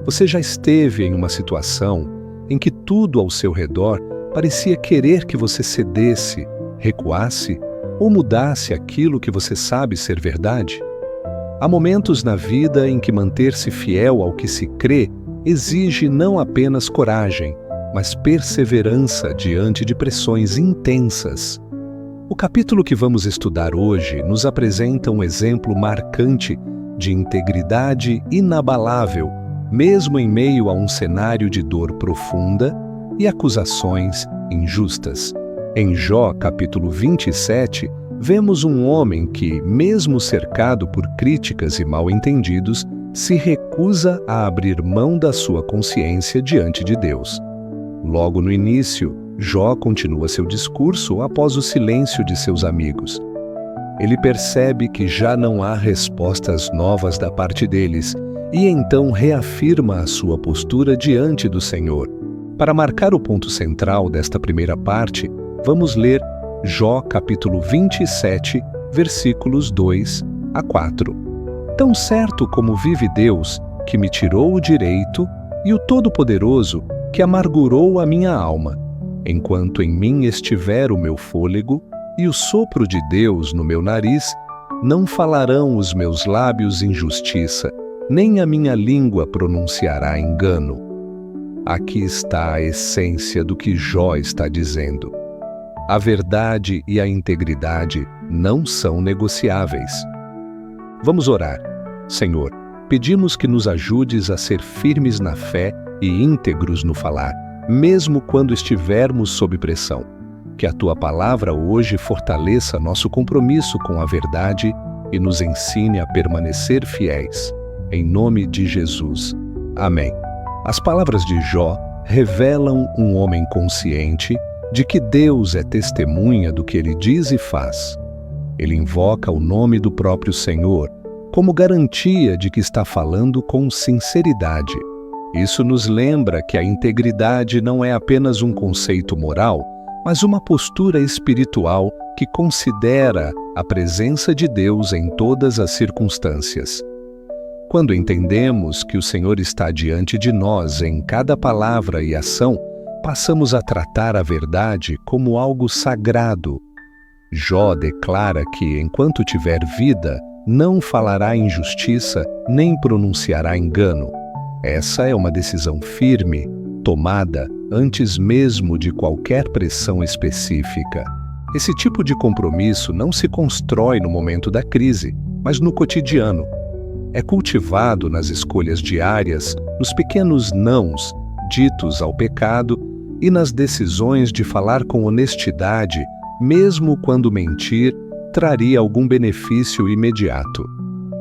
Você já esteve em uma situação em que tudo ao seu redor parecia querer que você cedesse, recuasse ou mudasse aquilo que você sabe ser verdade? Há momentos na vida em que manter-se fiel ao que se crê exige não apenas coragem, mas perseverança diante de pressões intensas. O capítulo que vamos estudar hoje nos apresenta um exemplo marcante de integridade inabalável, mesmo em meio a um cenário de dor profunda e acusações injustas. Em Jó, capítulo 27, vemos um homem que, mesmo cercado por críticas e mal-entendidos, se recusa a abrir mão da sua consciência diante de Deus. Logo no início, Jó continua seu discurso após o silêncio de seus amigos. Ele percebe que já não há respostas novas da parte deles e então reafirma a sua postura diante do Senhor. Para marcar o ponto central desta primeira parte, vamos ler Jó capítulo 27, versículos 2 a 4. Tão certo como vive Deus, que me tirou o direito, e o Todo-Poderoso, que amargurou a minha alma, enquanto em mim estiver o meu fôlego e o sopro de Deus no meu nariz, não falarão os meus lábios injustiça, nem a minha língua pronunciará engano. Aqui está a essência do que Jó está dizendo. A verdade e a integridade não são negociáveis. Vamos orar. Senhor, pedimos que nos ajudes a ser firmes na fé e íntegros no falar, mesmo quando estivermos sob pressão. Que a Tua palavra hoje fortaleça nosso compromisso com a verdade e nos ensine a permanecer fiéis. Em nome de Jesus. Amém. As palavras de Jó revelam um homem consciente de que Deus é testemunha do que ele diz e faz. Ele invoca o nome do próprio Senhor como garantia de que está falando com sinceridade. Isso nos lembra que a integridade não é apenas um conceito moral, mas uma postura espiritual que considera a presença de Deus em todas as circunstâncias. Quando entendemos que o Senhor está diante de nós em cada palavra e ação, passamos a tratar a verdade como algo sagrado. Jó declara que, enquanto tiver vida, não falará injustiça nem pronunciará engano. Essa é uma decisão firme, tomada antes mesmo de qualquer pressão específica. Esse tipo de compromisso não se constrói no momento da crise, mas no cotidiano. É cultivado nas escolhas diárias, nos pequenos nãos ditos ao pecado e nas decisões de falar com honestidade, mesmo quando mentir traria algum benefício imediato.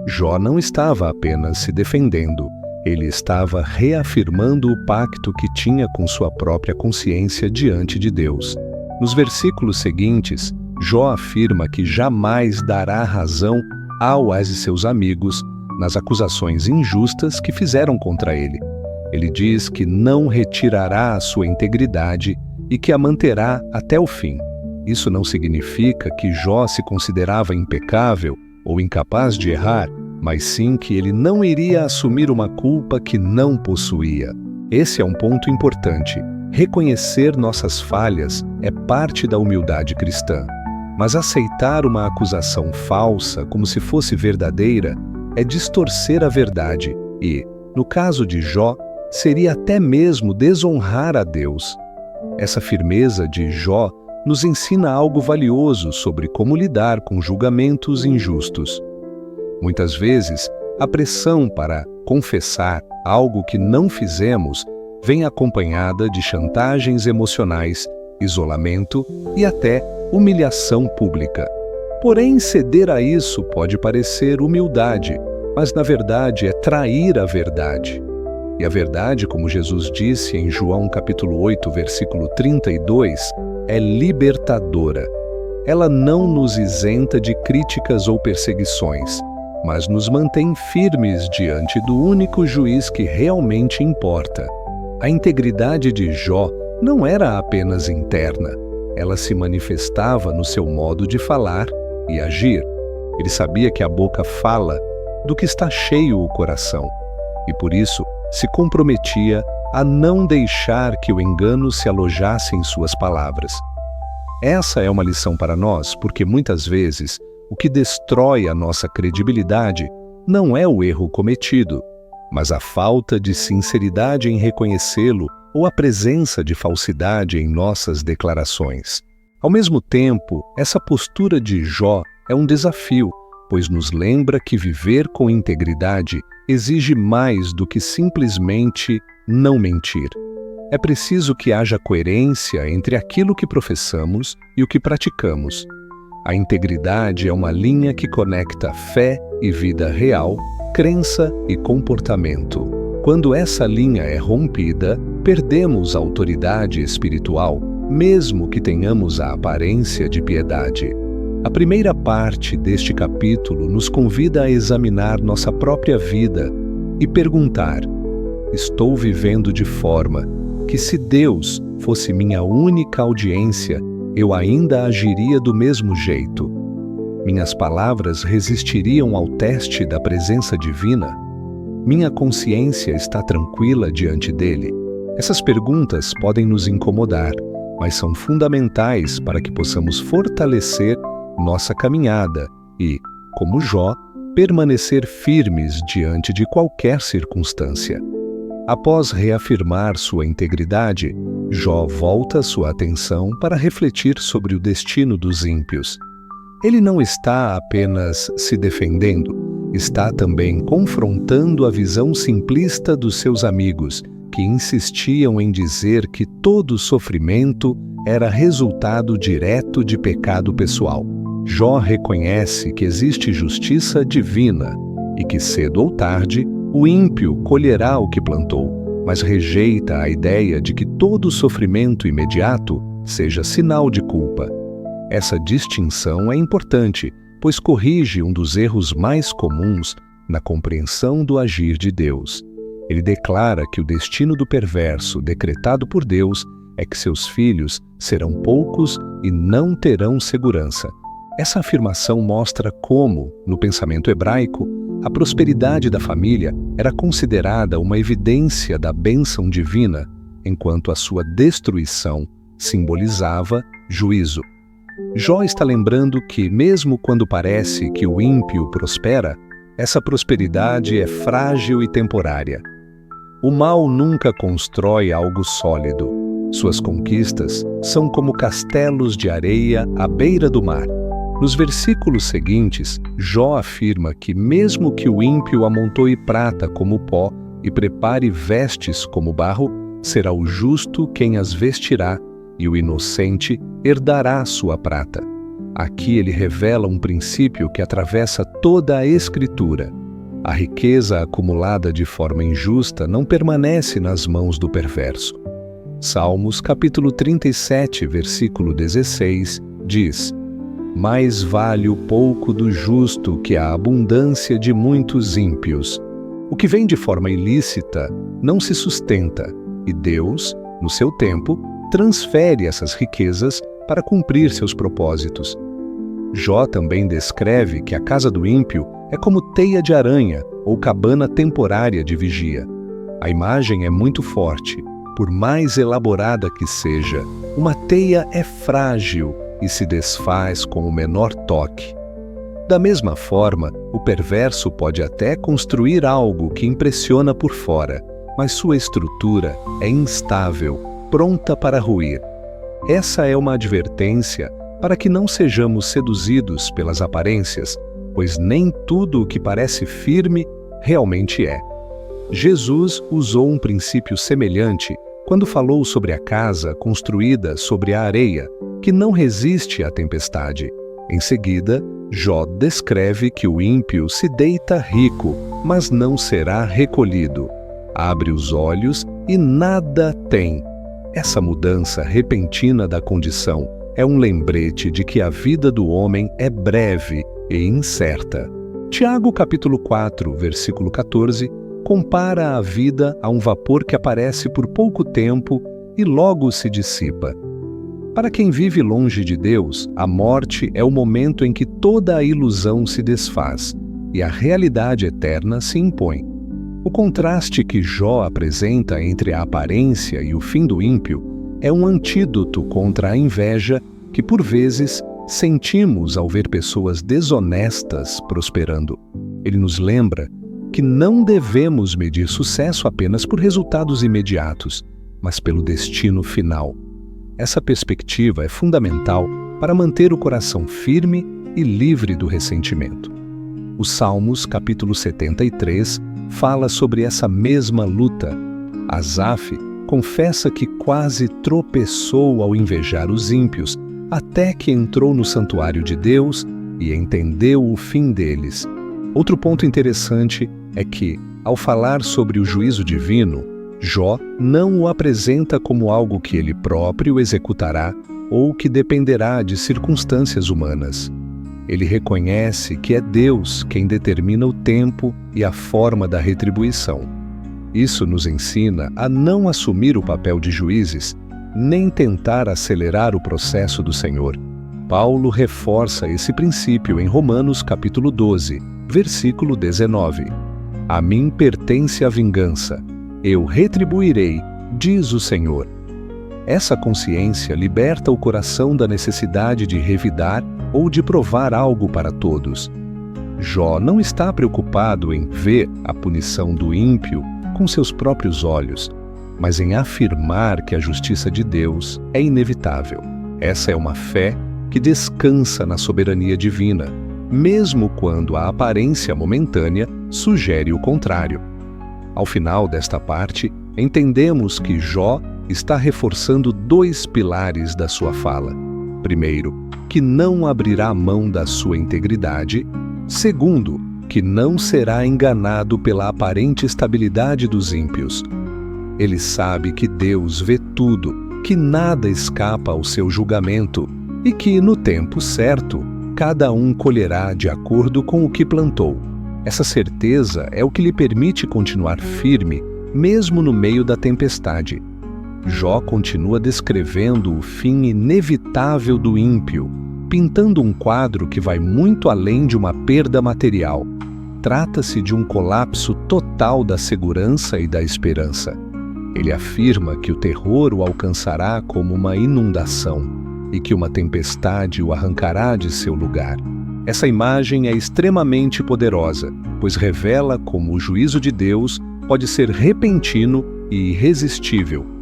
Jó não estava apenas se defendendo, ele estava reafirmando o pacto que tinha com sua própria consciência diante de Deus. Nos versículos seguintes, Jó afirma que jamais dará razão ao e seus amigos nas acusações injustas que fizeram contra ele. Ele diz que não retirará a sua integridade e que a manterá até o fim. Isso não significa que Jó se considerava impecável ou incapaz de errar, mas sim que ele não iria assumir uma culpa que não possuía. Esse é um ponto importante. Reconhecer nossas falhas é parte da humildade cristã, mas aceitar uma acusação falsa como se fosse verdadeira é distorcer a verdade e, no caso de Jó, seria até mesmo desonrar a Deus. Essa firmeza de Jó nos ensina algo valioso sobre como lidar com julgamentos injustos. Muitas vezes, a pressão para confessar algo que não fizemos vem acompanhada de chantagens emocionais, isolamento e até humilhação pública. Porém, ceder a isso pode parecer humildade, mas na verdade é trair a verdade. E a verdade, como Jesus disse em João capítulo 8, versículo 32, é libertadora. Ela não nos isenta de críticas ou perseguições, mas nos mantém firmes diante do único juiz que realmente importa. A integridade de Jó não era apenas interna, ela se manifestava no seu modo de falar e agir. Ele sabia que a boca fala do que está cheio o coração, e por isso se comprometia a não deixar que o engano se alojasse em suas palavras. Essa é uma lição para nós, porque muitas vezes o que destrói a nossa credibilidade não é o erro cometido, mas a falta de sinceridade em reconhecê-lo ou a presença de falsidade em nossas declarações. Ao mesmo tempo, essa postura de Jó é um desafio, pois nos lembra que viver com integridade exige mais do que simplesmente não mentir. É preciso que haja coerência entre aquilo que professamos e o que praticamos. A integridade é uma linha que conecta fé e vida real, crença e comportamento. Quando essa linha é rompida, perdemos a autoridade espiritual, mesmo que tenhamos a aparência de piedade. A primeira parte deste capítulo nos convida a examinar nossa própria vida e perguntar: estou vivendo de forma que, se Deus fosse minha única audiência, eu ainda agiria do mesmo jeito? Minhas palavras resistiriam ao teste da presença divina? Minha consciência está tranquila diante dele? Essas perguntas podem nos incomodar, mas são fundamentais para que possamos fortalecer nossa caminhada e, como Jó, permanecer firmes diante de qualquer circunstância. Após reafirmar sua integridade, Jó volta sua atenção para refletir sobre o destino dos ímpios. Ele não está apenas se defendendo, está também confrontando a visão simplista dos seus amigos, que insistiam em dizer que todo sofrimento era resultado direto de pecado pessoal. Jó reconhece que existe justiça divina e que, cedo ou tarde, o ímpio colherá o que plantou, mas rejeita a ideia de que todo sofrimento imediato seja sinal de culpa. Essa distinção é importante, pois corrige um dos erros mais comuns na compreensão do agir de Deus. Ele declara que o destino do perverso decretado por Deus é que seus filhos serão poucos e não terão segurança. Essa afirmação mostra como, no pensamento hebraico, a prosperidade da família era considerada uma evidência da bênção divina, enquanto a sua destruição simbolizava juízo. Jó está lembrando que, mesmo quando parece que o ímpio prospera, essa prosperidade é frágil e temporária. O mal nunca constrói algo sólido. Suas conquistas são como castelos de areia à beira do mar. Nos versículos seguintes, Jó afirma que mesmo que o ímpio amontoe prata como pó e prepare vestes como barro, será o justo quem as vestirá e o inocente herdará sua prata. Aqui ele revela um princípio que atravessa toda a Escritura. A riqueza acumulada de forma injusta não permanece nas mãos do perverso. Salmos capítulo 37, versículo 16, diz: mais vale o pouco do justo que a abundância de muitos ímpios. O que vem de forma ilícita não se sustenta, e Deus, no seu tempo, transfere essas riquezas para cumprir seus propósitos. Jó também descreve que a casa do ímpio é como teia de aranha ou cabana temporária de vigia. A imagem é muito forte. Por mais elaborada que seja, uma teia é frágil e se desfaz com o menor toque. Da mesma forma, o perverso pode até construir algo que impressiona por fora, mas sua estrutura é instável, pronta para ruir. Essa é uma advertência para que não sejamos seduzidos pelas aparências, pois nem tudo o que parece firme realmente é. Jesus usou um princípio semelhante quando falou sobre a casa construída sobre a areia, que não resiste à tempestade. Em seguida, Jó descreve que o ímpio se deita rico, mas não será recolhido. Abre os olhos e nada tem. Essa mudança repentina da condição é um lembrete de que a vida do homem é breve e incerta. Tiago capítulo 4, versículo 14, compara a vida a um vapor que aparece por pouco tempo e logo se dissipa. Para quem vive longe de Deus, a morte é o momento em que toda a ilusão se desfaz e a realidade eterna se impõe. O contraste que Jó apresenta entre a aparência e o fim do ímpio é um antídoto contra a inveja que, por vezes, sentimos ao ver pessoas desonestas prosperando. Ele nos lembra que não devemos medir sucesso apenas por resultados imediatos, mas pelo destino final. Essa perspectiva é fundamental para manter o coração firme e livre do ressentimento. O Salmos, capítulo 73, fala sobre essa mesma luta. Asaf confessa que quase tropeçou ao invejar os ímpios, até que entrou no santuário de Deus e entendeu o fim deles. Outro ponto interessante é que, ao falar sobre o juízo divino, Jó não o apresenta como algo que ele próprio executará ou que dependerá de circunstâncias humanas. Ele reconhece que é Deus quem determina o tempo e a forma da retribuição. Isso nos ensina a não assumir o papel de juízes, nem tentar acelerar o processo do Senhor. Paulo reforça esse princípio em Romanos capítulo 12, versículo 19. A mim pertence a vingança, eu retribuirei, diz o Senhor. Essa consciência liberta o coração da necessidade de revidar ou de provar algo para todos. Jó não está preocupado em ver a punição do ímpio com seus próprios olhos, mas em afirmar que a justiça de Deus é inevitável. Essa é uma fé que descansa na soberania divina, mesmo quando a aparência momentânea sugere o contrário. Ao final desta parte, entendemos que Jó está reforçando dois pilares da sua fala. Primeiro, que não abrirá mão da sua integridade. Segundo, que não será enganado pela aparente estabilidade dos ímpios. Ele sabe que Deus vê tudo, que nada escapa ao seu julgamento e que, no tempo certo, cada um colherá de acordo com o que plantou. Essa certeza é o que lhe permite continuar firme, mesmo no meio da tempestade. Jó continua descrevendo o fim inevitável do ímpio, pintando um quadro que vai muito além de uma perda material. Trata-se de um colapso total da segurança e da esperança. Ele afirma que o terror o alcançará como uma inundação e que uma tempestade o arrancará de seu lugar. Essa imagem é extremamente poderosa, pois revela como o juízo de Deus pode ser repentino e irresistível.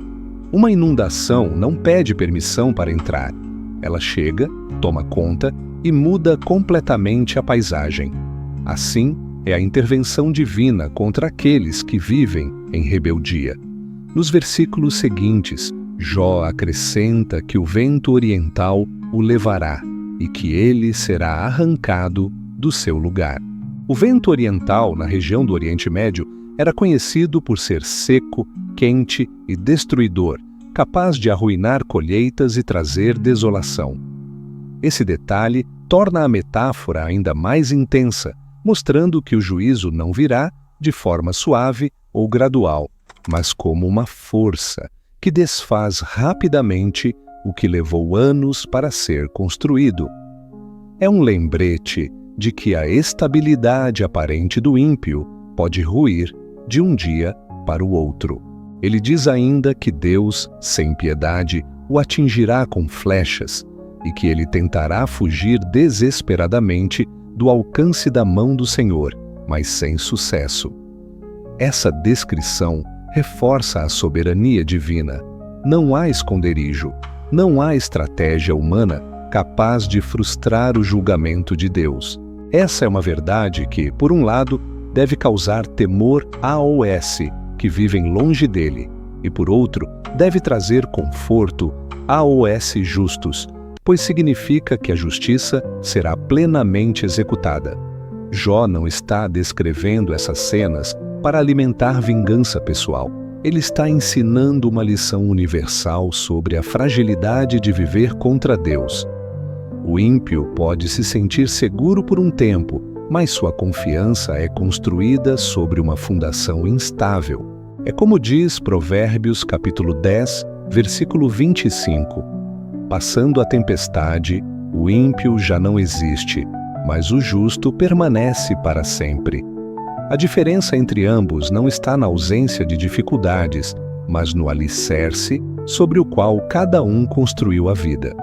Uma inundação não pede permissão para entrar. Ela chega, toma conta e muda completamente a paisagem. Assim, é a intervenção divina contra aqueles que vivem em rebeldia. Nos versículos seguintes, Jó acrescenta que o vento oriental o levará e que ele será arrancado do seu lugar. O vento oriental, na região do Oriente Médio, era conhecido por ser seco, quente e destruidor, capaz de arruinar colheitas e trazer desolação. Esse detalhe torna a metáfora ainda mais intensa, mostrando que o juízo não virá de forma suave ou gradual, mas como uma força que desfaz rapidamente o que levou anos para ser construído. É um lembrete de que a estabilidade aparente do ímpio pode ruir de um dia para o outro. Ele diz ainda que Deus, sem piedade, o atingirá com flechas e que ele tentará fugir desesperadamente do alcance da mão do Senhor, mas sem sucesso. Essa descrição reforça a soberania divina. Não há esconderijo, não há estratégia humana capaz de frustrar o julgamento de Deus. Essa é uma verdade que, por um lado, deve causar temor aos que vivem longe dele, e por outro, deve trazer conforto aos justos, pois significa que a justiça será plenamente executada. Jó não está descrevendo essas cenas para alimentar vingança pessoal. Ele está ensinando uma lição universal sobre a fragilidade de viver contra Deus. O ímpio pode se sentir seguro por um tempo, mas sua confiança é construída sobre uma fundação instável. É como diz Provérbios capítulo 10, versículo 25. Passando a tempestade, o ímpio já não existe, mas o justo permanece para sempre. A diferença entre ambos não está na ausência de dificuldades, mas no alicerce sobre o qual cada um construiu a vida.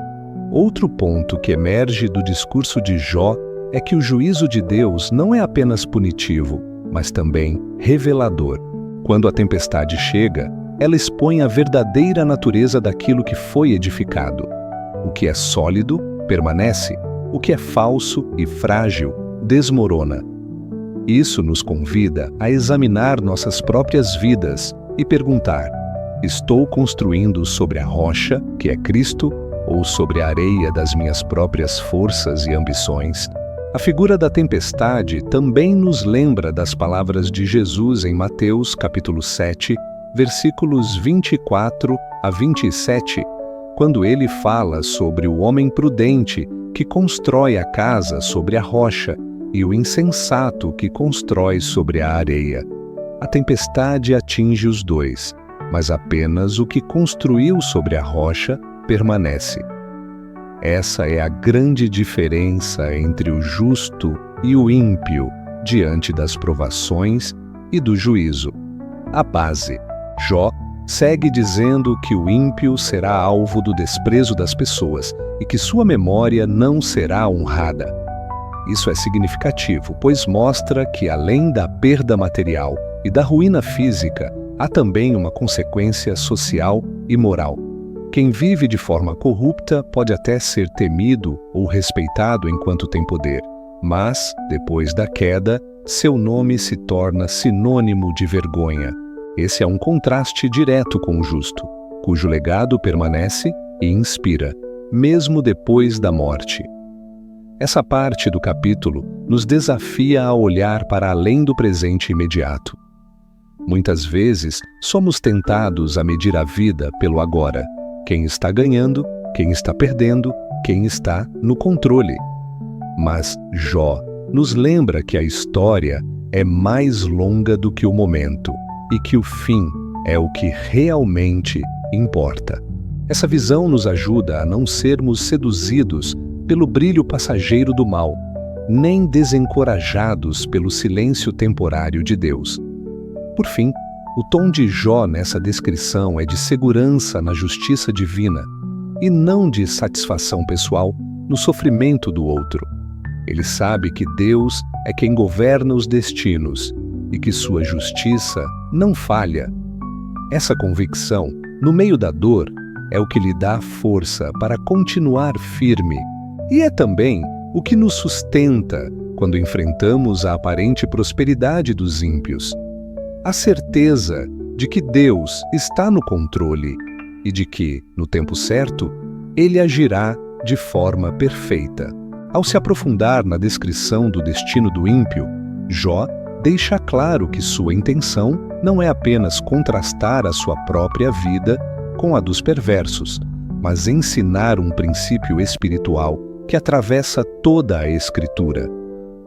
Outro ponto que emerge do discurso de Jó é que o juízo de Deus não é apenas punitivo, mas também revelador. Quando a tempestade chega, ela expõe a verdadeira natureza daquilo que foi edificado. O que é sólido permanece, o que é falso e frágil desmorona. Isso nos convida a examinar nossas próprias vidas e perguntar: estou construindo sobre a rocha, que é Cristo, ou sobre a areia das minhas próprias forças e ambições? A figura da tempestade também nos lembra das palavras de Jesus em Mateus capítulo 7, versículos 24 a 27, quando ele fala sobre o homem prudente que constrói a casa sobre a rocha e o insensato que constrói sobre a areia. A tempestade atinge os dois, mas apenas o que construiu sobre a rocha permanece. Essa é a grande diferença entre o justo e o ímpio diante das provações e do juízo. A base. Jó segue dizendo que o ímpio será alvo do desprezo das pessoas e que sua memória não será honrada. Isso é significativo, pois mostra que, além da perda material e da ruína física, há também uma consequência social e moral. Quem vive de forma corrupta pode até ser temido ou respeitado enquanto tem poder, mas, depois da queda, seu nome se torna sinônimo de vergonha. Esse é um contraste direto com o justo, cujo legado permanece e inspira, mesmo depois da morte. Essa parte do capítulo nos desafia a olhar para além do presente imediato. Muitas vezes, somos tentados a medir a vida pelo agora. Quem está ganhando, quem está perdendo, quem está no controle. Mas Jó nos lembra que a história é mais longa do que o momento e que o fim é o que realmente importa. Essa visão nos ajuda a não sermos seduzidos pelo brilho passageiro do mal, nem desencorajados pelo silêncio temporário de Deus. Por fim, o tom de Jó nessa descrição é de segurança na justiça divina e não de satisfação pessoal no sofrimento do outro. Ele sabe que Deus é quem governa os destinos e que sua justiça não falha. Essa convicção, no meio da dor, é o que lhe dá força para continuar firme e é também o que nos sustenta quando enfrentamos a aparente prosperidade dos ímpios. A certeza de que Deus está no controle e de que, no tempo certo, Ele agirá de forma perfeita. Ao se aprofundar na descrição do destino do ímpio, Jó deixa claro que sua intenção não é apenas contrastar a sua própria vida com a dos perversos, mas ensinar um princípio espiritual que atravessa toda a Escritura.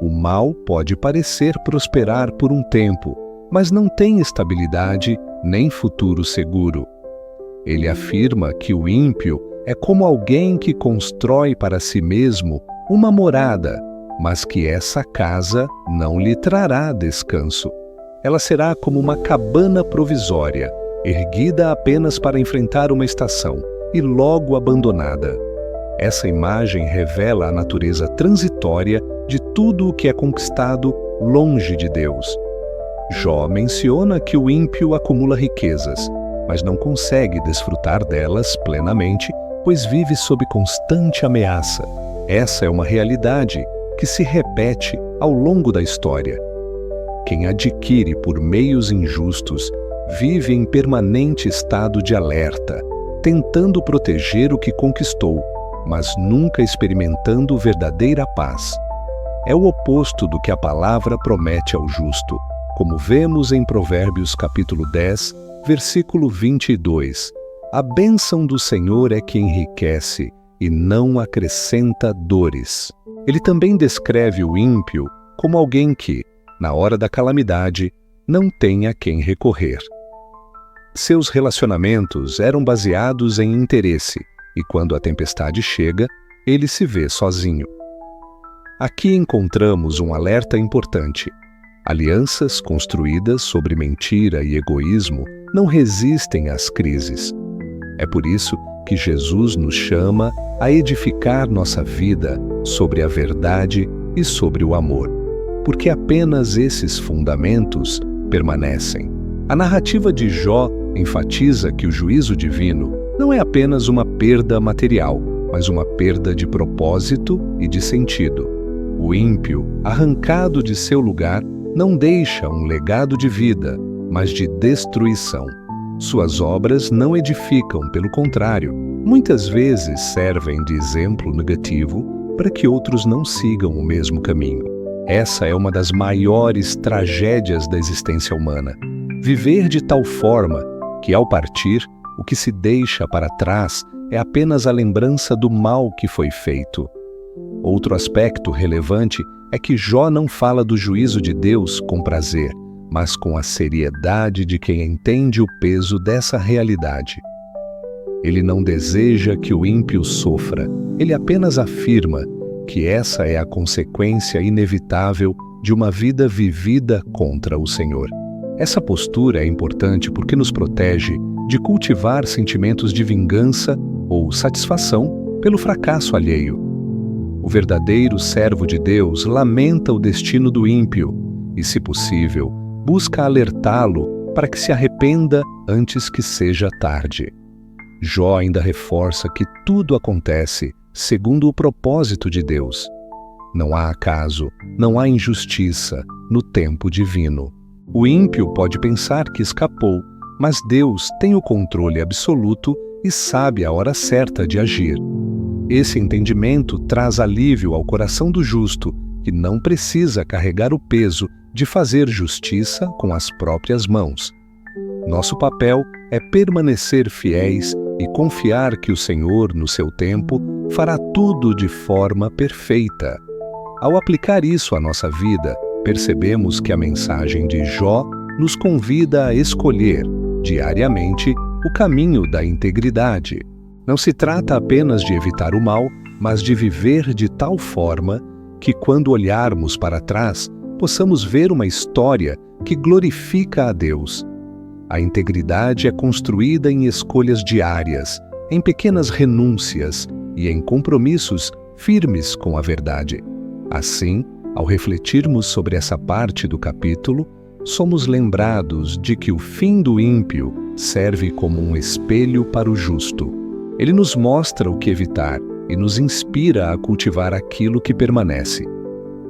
O mal pode parecer prosperar por um tempo, mas não tem estabilidade nem futuro seguro. Ele afirma que o ímpio é como alguém que constrói para si mesmo uma morada, mas que essa casa não lhe trará descanso. Ela será como uma cabana provisória, erguida apenas para enfrentar uma estação e logo abandonada. Essa imagem revela a natureza transitória de tudo o que é conquistado longe de Deus. Jó menciona que o ímpio acumula riquezas, mas não consegue desfrutar delas plenamente, pois vive sob constante ameaça. Essa é uma realidade que se repete ao longo da história. Quem adquire por meios injustos vive em permanente estado de alerta, tentando proteger o que conquistou, mas nunca experimentando verdadeira paz. É o oposto do que a palavra promete ao justo, como vemos em Provérbios capítulo 10, versículo 22. A bênção do Senhor é que enriquece e não acrescenta dores. Ele também descreve o ímpio como alguém que, na hora da calamidade, não tem a quem recorrer. Seus relacionamentos eram baseados em interesse, e quando a tempestade chega, ele se vê sozinho. Aqui encontramos um alerta importante. Alianças construídas sobre mentira e egoísmo não resistem às crises. É por isso que Jesus nos chama a edificar nossa vida sobre a verdade e sobre o amor, porque apenas esses fundamentos permanecem. A narrativa de Jó enfatiza que o juízo divino não é apenas uma perda material, mas uma perda de propósito e de sentido. O ímpio, arrancado de seu lugar, não deixa um legado de vida, mas de destruição. Suas obras não edificam, pelo contrário, muitas vezes servem de exemplo negativo para que outros não sigam o mesmo caminho. Essa é uma das maiores tragédias da existência humana. Viver de tal forma que, ao partir, o que se deixa para trás é apenas a lembrança do mal que foi feito. Outro aspecto relevante é que Jó não fala do juízo de Deus com prazer, mas com a seriedade de quem entende o peso dessa realidade. Ele não deseja que o ímpio sofra, ele apenas afirma que essa é a consequência inevitável de uma vida vivida contra o Senhor. Essa postura é importante porque nos protege de cultivar sentimentos de vingança ou satisfação pelo fracasso alheio. O verdadeiro servo de Deus lamenta o destino do ímpio e, se possível, busca alertá-lo para que se arrependa antes que seja tarde. Jó ainda reforça que tudo acontece segundo o propósito de Deus. Não há acaso, não há injustiça no tempo divino. O ímpio pode pensar que escapou, mas Deus tem o controle absoluto e sabe a hora certa de agir. Esse entendimento traz alívio ao coração do justo, que não precisa carregar o peso de fazer justiça com as próprias mãos. Nosso papel é permanecer fiéis e confiar que o Senhor, no seu tempo, fará tudo de forma perfeita. Ao aplicar isso à nossa vida, percebemos que a mensagem de Jó nos convida a escolher, diariamente, o caminho da integridade. Não se trata apenas de evitar o mal, mas de viver de tal forma que, quando olharmos para trás, possamos ver uma história que glorifica a Deus. A integridade é construída em escolhas diárias, em pequenas renúncias e em compromissos firmes com a verdade. Assim, ao refletirmos sobre essa parte do capítulo, somos lembrados de que o fim do ímpio serve como um espelho para o justo. Ele nos mostra o que evitar e nos inspira a cultivar aquilo que permanece.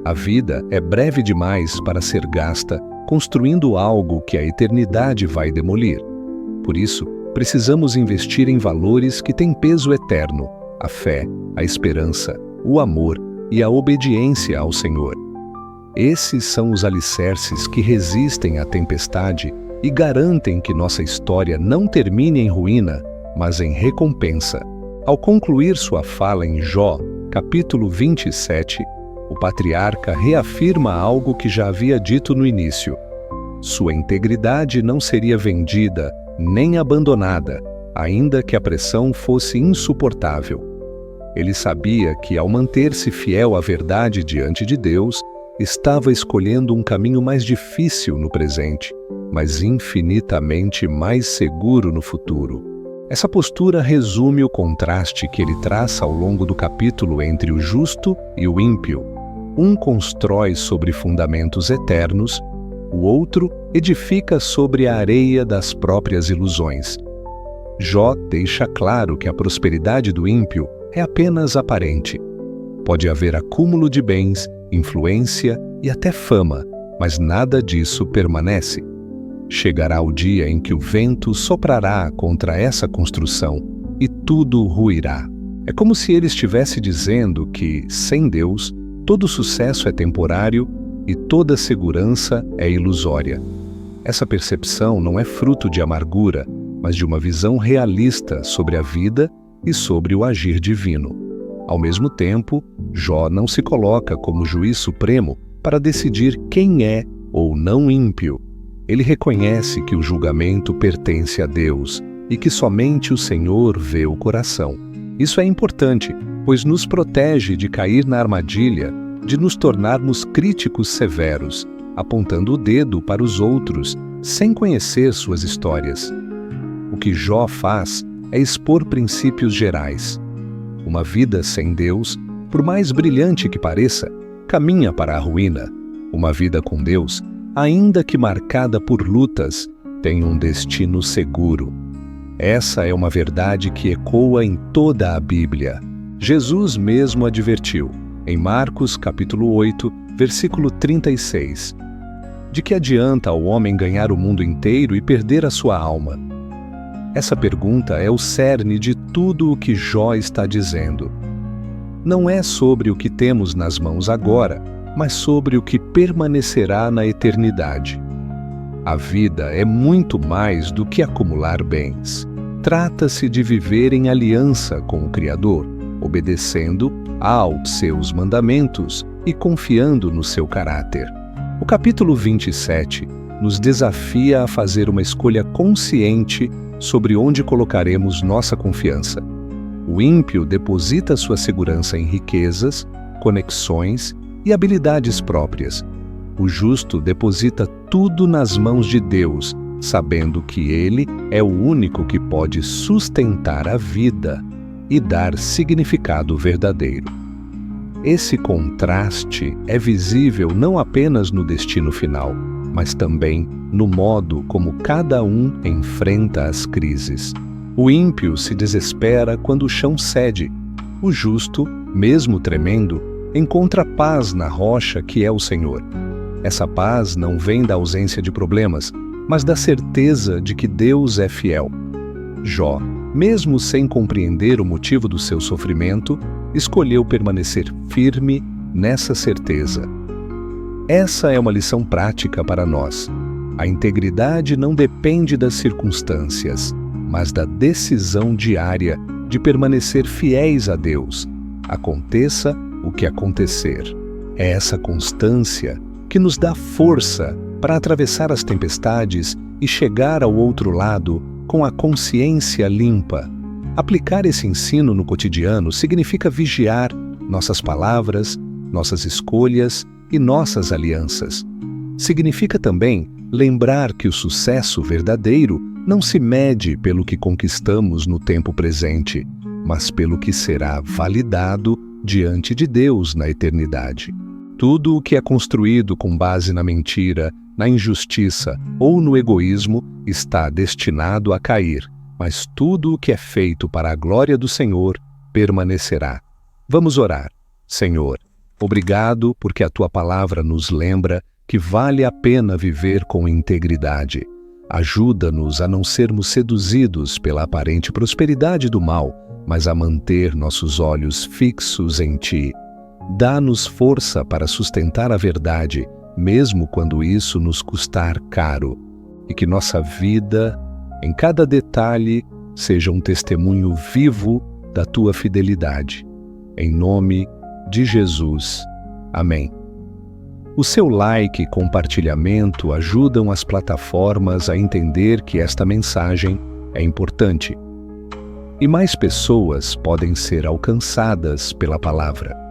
A vida é breve demais para ser gasta construindo algo que a eternidade vai demolir. Por isso, precisamos investir em valores que têm peso eterno: a fé, a esperança, o amor e a obediência ao Senhor. Esses são os alicerces que resistem à tempestade e garantem que nossa história não termine em ruína, mas em recompensa. Ao concluir sua fala em Jó, capítulo 27, o patriarca reafirma algo que já havia dito no início. Sua integridade não seria vendida nem abandonada, ainda que a pressão fosse insuportável. Ele sabia que, ao manter-se fiel à verdade diante de Deus, estava escolhendo um caminho mais difícil no presente, mas infinitamente mais seguro no futuro. Essa postura resume o contraste que ele traça ao longo do capítulo entre o justo e o ímpio. Um constrói sobre fundamentos eternos, o outro edifica sobre a areia das próprias ilusões. Jó deixa claro que a prosperidade do ímpio é apenas aparente. Pode haver acúmulo de bens, influência e até fama, mas nada disso permanece. Chegará o dia em que o vento soprará contra essa construção e tudo ruirá. É como se ele estivesse dizendo que, sem Deus, todo sucesso é temporário e toda segurança é ilusória. Essa percepção não é fruto de amargura, mas de uma visão realista sobre a vida e sobre o agir divino. Ao mesmo tempo, Jó não se coloca como juiz supremo para decidir quem é ou não ímpio. Ele reconhece que o julgamento pertence a Deus e que somente o Senhor vê o coração. Isso é importante, pois nos protege de cair na armadilha de nos tornarmos críticos severos, apontando o dedo para os outros, sem conhecer suas histórias. O que Jó faz é expor princípios gerais. Uma vida sem Deus, por mais brilhante que pareça, caminha para a ruína. Uma vida com Deus, ainda que marcada por lutas, tem um destino seguro. Essa é uma verdade que ecoa em toda a Bíblia. Jesus mesmo advertiu, em Marcos capítulo 8, versículo 36. De que adianta ao homem ganhar o mundo inteiro e perder a sua alma? Essa pergunta é o cerne de tudo o que Jó está dizendo. Não é sobre o que temos nas mãos agora, mas sobre o que permanecerá na eternidade. A vida é muito mais do que acumular bens. Trata-se de viver em aliança com o Criador, obedecendo aos seus mandamentos e confiando no seu caráter. O capítulo 27 nos desafia a fazer uma escolha consciente sobre onde colocaremos nossa confiança. O ímpio deposita sua segurança em riquezas, conexões e habilidades próprias. O justo deposita tudo nas mãos de Deus, sabendo que Ele é o único que pode sustentar a vida e dar significado verdadeiro. Esse contraste é visível não apenas no destino final, mas também no modo como cada um enfrenta as crises. O ímpio se desespera quando o chão cede. O justo, mesmo tremendo, encontra paz na rocha que é o Senhor. Essa paz não vem da ausência de problemas, mas da certeza de que Deus é fiel. Jó, mesmo sem compreender o motivo do seu sofrimento, escolheu permanecer firme nessa certeza. Essa é uma lição prática para nós. A integridade não depende das circunstâncias, mas da decisão diária de permanecer fiéis a Deus, aconteça o que acontecer. É essa constância que nos dá força para atravessar as tempestades e chegar ao outro lado com a consciência limpa. Aplicar esse ensino no cotidiano significa vigiar nossas palavras, nossas escolhas e nossas alianças. Significa também lembrar que o sucesso verdadeiro não se mede pelo que conquistamos no tempo presente, mas pelo que será validado diante de Deus na eternidade. Tudo o que é construído com base na mentira, na injustiça ou no egoísmo está destinado a cair, mas tudo o que é feito para a glória do Senhor permanecerá. Vamos orar. Senhor, obrigado porque a Tua palavra nos lembra que vale a pena viver com integridade. Ajuda-nos a não sermos seduzidos pela aparente prosperidade do mal, mas a manter nossos olhos fixos em Ti. Dá-nos força para sustentar a verdade, mesmo quando isso nos custar caro, e que nossa vida, em cada detalhe, seja um testemunho vivo da Tua fidelidade. Em nome de Jesus. Amém. O seu like e compartilhamento ajudam as plataformas a entender que esta mensagem é importante. E mais pessoas podem ser alcançadas pela palavra.